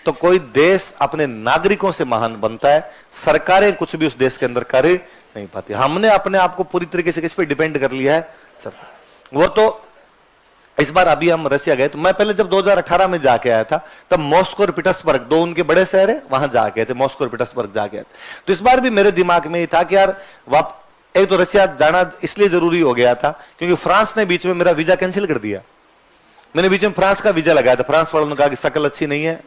तो कोई देश अपने नागरिकों से महान बनता है, सरकारें कुछ भी उस देश के अंदर कर नहीं पाती। हमने अपने आप को पूरी तरीके से किस पे डिपेंड कर लिया है, सरकार। वो तो इस बार अभी हम रसिया गए, तो मैं पहले जब 2018 में जाके आया था, तब मॉस्को और पीटर्सबर्ग, दो उनके बड़े शहर है, वहां जाके आए थे, मॉस्को और पीटर्सबर्ग जाके आए थे। तो इस बार भी मेरे दिमाग में ये था कि यार एक तो रसिया जाना इसलिए जरूरी हो गया था क्योंकि फ्रांस ने बीच में मेरा वीजा कैंसिल कर दिया। मैंने बीच में फ्रांस का वीजा लगाया था, फ्रांस वालों ने कहा कि शक्ल अच्छी नहीं है,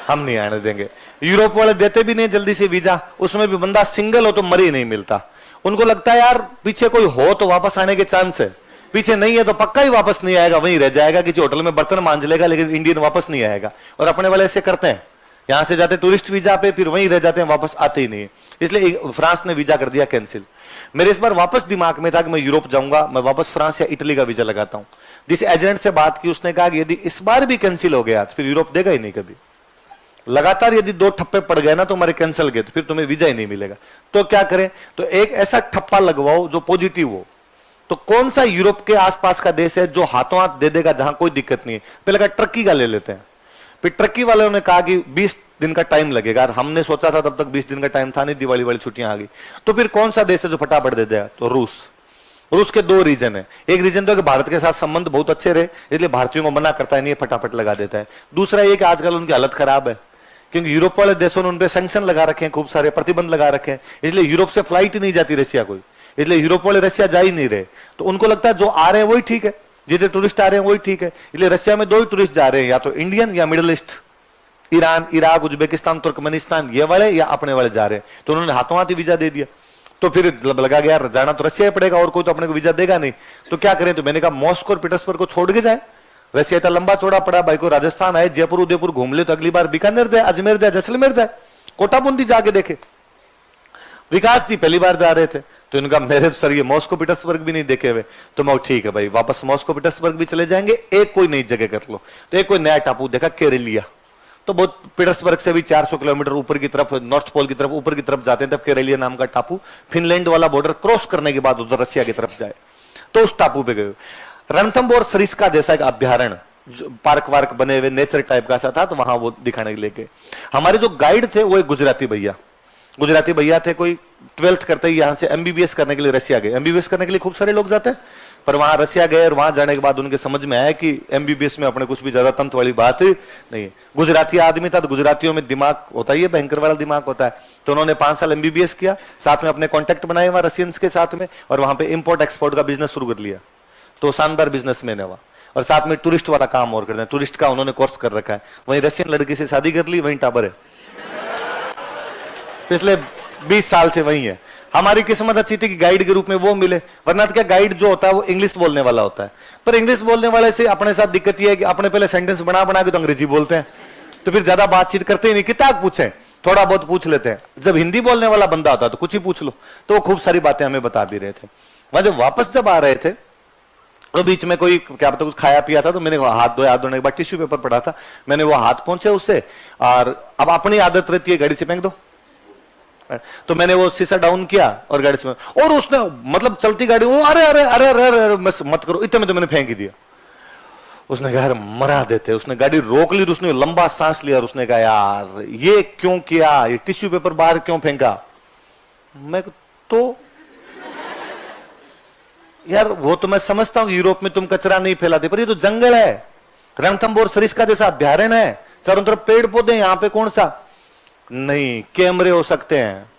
हम नहीं आने देंगे। यूरोप वाले देते भी नहीं जल्दी से वीजा, उसमें भी बंदा सिंगल हो तो मरी नहीं मिलता। उनको लगता है यार पीछे कोई हो तो वापस आने के चांस है, पीछे नहीं है तो पक्का ही वापस नहीं आएगा, वहीं रह जाएगा, किसी होटल में बर्तन मांज लेगा, लेकिन इंडियन वापस नहीं आएगा। और अपने वाले ऐसे करते हैं, यहां से जाते टूरिस्ट वीजा पे, फिर वहीं रह जाते हैं, वापस आते ही नहीं। इसलिए फ्रांस ने वीजा कर दिया कैंसिल। मेरे इस बार वापस दिमाग में था कि मैं यूरोप जाऊंगा, मैं वापस फ्रांस या इटली का वीजा लगाता हूं। जिस एजेंट से बात की उसने कहा कि यदि इस बार भी कैंसिल हो गया तो फिर यूरोप देगा ही नहीं कभी। लगातार यदि 2 ठप्पे पड़ गए ना तो हमारे कैंसिल गए तो फिर तुम्हें वीजा ही नहीं मिलेगा। तो क्या करें, तो एक ऐसा ठप्पा लगवाओ जो पॉजिटिव हो। तो कौन सा यूरोप के आसपास का देश है जो हाथों हाथ दे देगा, जहां कोई दिक्कत नहीं है? पहले कहा टर्की का ले लेते हैं, फिर टर्की वालों ने कहा कि 20 दिन का टाइम लगेगा। हमने सोचा था तब तक 20 दिन का टाइम था नहीं, दिवाली वाली छुट्टियां आ गई। तो फिर कौन सा देश है जो फटाफट दे देगा? तो रूस। रूस के 2 रीजन है, एक रीजन तो कि भारत के साथ संबंध बहुत अच्छे रहे, इसलिए भारतीयों को मना करता है नहीं, फटाफट लगा देता है। दूसरा ये कि आजकल उनकी हालत खराब है क्योंकि यूरोप वाले देशों ने उनपे सैंक्शन लगा रखे हैं, खूब सारे प्रतिबंध लगा रखे हैं, इसलिए यूरोप से फ्लाइट ही नहीं जाती रसिया कोई, इसलिए यूरोप वाले रसिया जा ही नहीं रहे। तो उनको लगता है जो आ रहे हैं वही ठीक है, जितने टूरिस्ट आ रहे हैं वही ठीक है, इसलिए रसिया में 2 ही टूरिस्ट जा रहे हैं, या तो इंडियन या middle east, Iran, Iraq, Uzbekistan, Turkmenistan, ये वाले या अपने वाले जा रहे हैं। तो उन्होंने हाथों हाथ ही वीजा दे दिया। तो फिर लगा गया यार जाना तो रसिया ही पड़ेगा, और कोई तो अपने को वीजा देगा नहीं, तो क्या करें? तो मैंने कहा मॉस्को और पीटर्सबर्ग को छोड़ के जाए। रसिया इतना लंबा चौड़ा पड़ा, भाई को राजस्थान आए, जयपुर उदयपुर घूम ले तो अगली बार बीकानेर जाए, अजमेर जाए, जैसलमेर जाए, कोटाबूंदी जाके देखे। विकास जी पहली बार जा रहे थे, तो इनका मेरे सर ये मॉस्को पीटर्सबर्ग भी नहीं देखे हुए। तो मैं ठीक है भाई, वापस मॉस्को पीटर्सबर्ग भी चले जाएंगे, एक कोई नई जगह कर लो। तो एक कोई नया टापू देखा, केरेलिया, तो बहुत पीटर्सबर्ग से भी 400 किलोमीटर ऊपर की तरफ, नॉर्थ पोल की तरफ ऊपर की तरफ जाते हैं, तब केरेलिया नाम का टापू, फिनलैंड वाला बॉर्डर क्रॉस करने के बाद उधर रसिया की तरफ जाए, तो उस टापू पे गए। रणथंबोर सरिस्का जैसा एक अभ्यारण्य, पार्क वार्क बने हुए नेचर टाइप का सा था, तो वहां वो दिखाने के लिए गए। हमारे जो गाइड थे वो एक गुजराती भैया थे, कोई 12th करते ही यहां से एमबीबीएस करने के लिए रसिया गए। एमबीबीएस करने के लिए खूब सारे लोग जाते हैं, पर वहां रसिया गए और वहां जाने के बाद उनके समझ में आया कि एमबीबीएस में अपने कुछ भी ज्यादा तंत्र वाली बात नहीं है। गुजराती आदमी था, तो गुजरातियों में दिमाग होता ही है, भयंकर वाला दिमाग होता है। तो उन्होंने 5 साल एमबीबीएस किया, साथ में अपने कॉन्टेक्ट बनाए वहां रशियंस के साथ में, और वहां पे इंपोर्ट एक्सपोर्ट का बिजनेस शुरू कर लिया। तो शानदार बिजनेसमैन है वहां, और साथ में टूरिस्ट वाला काम और करते हैं, टूरिस्ट का उन्होंने कोर्स कर रखा है। वहीं रशियन लड़की से शादी कर ली, वहीं टाबर है, पिछले 20 साल से वही है। हमारी किस्मत अच्छी थी कि गाइड के रूप में वो मिले, वरना क्या गाइड जो होता है वो इंग्लिश बोलने वाला होता है। पर इंग्लिश बोलने वाले से अपने साथ दिक्कत ये है कि अपने पहले सेंटेंस बना के तो अंग्रेजी बोलते हैं, तो फिर ज्यादा बातचीत करते ही नहीं, किताब पूछे थोड़ा बहुत पूछ लेते हैं। जब हिंदी बोलने वाला बंदा होता है तो कुछ ही पूछ लो, तो वो खूब सारी बातें हमें बता भी रहे थे। वहां जब वापस जब आ रहे थे तो बीच में कोई क्या पता कुछ खाया पिया था, तो मैंने हाथ धोने के बाद टिश्यू पेपर पड़ा था, मैंने वो हाथ पहुंचे उससे, और अब अपनी आदत रहती है गाड़ी से फेंक दो, तो मैंने वो शीशा डाउन किया और गाड़ी से, और उसने मतलब चलती गाड़ी, वो अरे अरे अरे अरे अरे मत करो, इतने में तो मैंने फेंक ही दिया। उसने कहा यार मरा देते, उसने गाड़ी रोक ली, उसने लंबा सांस लिया और उसने कहा यार ये क्यों किया, ये टिश्यू पेपर बाहर क्यों फेंका? मैं तो यार वो तो मैं समझता हूं यूरोप में तुम कचरा नहीं फैलाते, पर ये तो जंगल है, रणथंबोर सरिस्का जैसा अभ्यारण्य है, चारों तरफ पेड़ पौधे, यहाँ पे कौन सा नहीं, कैमरे हो सकते हैं,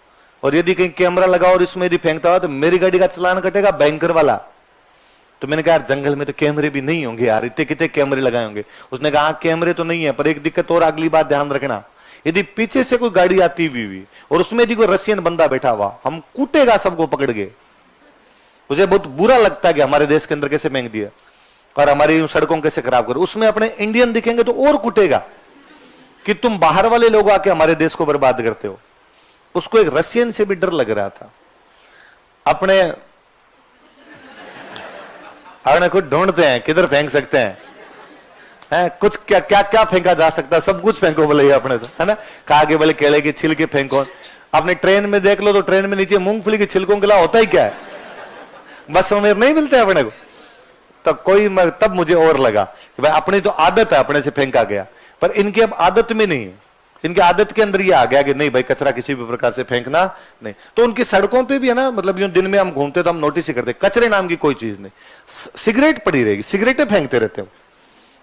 और यदि कहीं कैमरा लगा और इसमें यदि फेंकता हुआ तो मेरी गाड़ी का चालान कटेगा बैंकर वाला। तो मैंने कहा यार जंगल में तो कैमरे भी नहीं होंगे यार, इतने कितने कैमरे लगाए होंगे? उसने कहा कैमरे तो नहीं है, पर एक दिक्कत और, अगली बार ध्यान रखना, यदि पीछे से कोई गाड़ी आती हुई और उसमें यदि कोई रशियन बंदा बैठा हुआ, हम कूटेगा सबको पकड़ के। मुझे बहुत बुरा लगता है कि हमारे देश के अंदर कैसे फेंक दिया और हमारी सड़कों कैसे खराब कर, उसमें अपने इंडियन दिखेंगे तो और कूटेगा कि तुम बाहर वाले लोग आके हमारे देश को बर्बाद करते हो। उसको एक रशियन से भी डर लग रहा था। अपने कुछ ढूंढते हैं किधर फेंक सकते हैं, कुछ क्या क्या क्या फेंका जा सकता है, सब कुछ फेंको बोले अपने, तो है ना, कहा के बोले केले की छिलके फेंको। अपने ट्रेन में देख लो तो ट्रेन में नीचे मूंगफली के छिलकों के अलावा होता ही क्या है, बसों में नहीं मिलते अपने को। तब मुझे और लगा कि भाई अपनी तो आदत है, अपने से फेंका गया। पर इनकी अब आदत में नहीं है, इनकी आदत के अंदर ये आ गया कि नहीं भाई कचरा किसी भी प्रकार से फेंकना नहीं। तो उनकी सड़कों पे भी है ना, मतलब यूं दिन में हम घूमते तो हम नोटिस ही करते, कचरे नाम की कोई चीज नहीं। सिगरेट पड़ी रहेगी, सिगरेटें फेंकते रहते हो,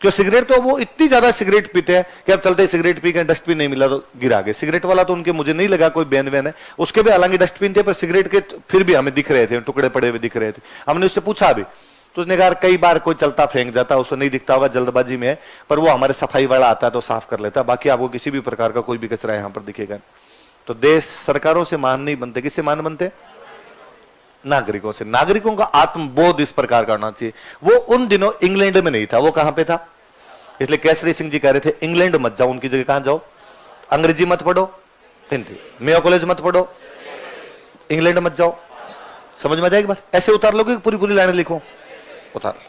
क्यों? सिगरेट तो वो इतनी ज्यादा सिगरेट पीते हैं कि अब चलते सिगरेट पी के डस्टबिन नहीं मिला तो गिरा गए। सिगरेट वाला तो उनके मुझे नहीं लगा कोई बैन वैन है, उसके भी हालांकि डस्टबिन थे, पर सिगरेट के फिर भी हमें दिख रहे थे, टुकड़े पड़े हुए दिख रहे थे। हमने उससे पूछा भी तो उसने कहा कई बार कोई चलता फेंक जाता, उसको नहीं दिखता होगा, जल्दबाजी में है, पर वो हमारे सफाई वाला आता है तो साफ कर लेता है, बाकी आपको किसी भी प्रकार का कोई भी कचरा यहां पर दिखेगा। तो देश सरकारों से महान नहीं बनते, किससे महान बनते? नागरिकों से। नागरिकों का आत्मबोध इस प्रकार का होना चाहिए। वो उन दिनों इंग्लैंड में नहीं था, वो कहां पे था? इसलिए केसरी सिंह जी कह रहे थे इंग्लैंड मत जाओ, उनकी जगह कहां जाओ? अंग्रेजी मत पढ़ो, हिंदी, मेयो कॉलेज मत पढ़ो, इंग्लैंड मत जाओ। समझ में आ जाएगी बात? ऐसे उतार लोगे पूरी पूरी लाइनें लिखो, उतार।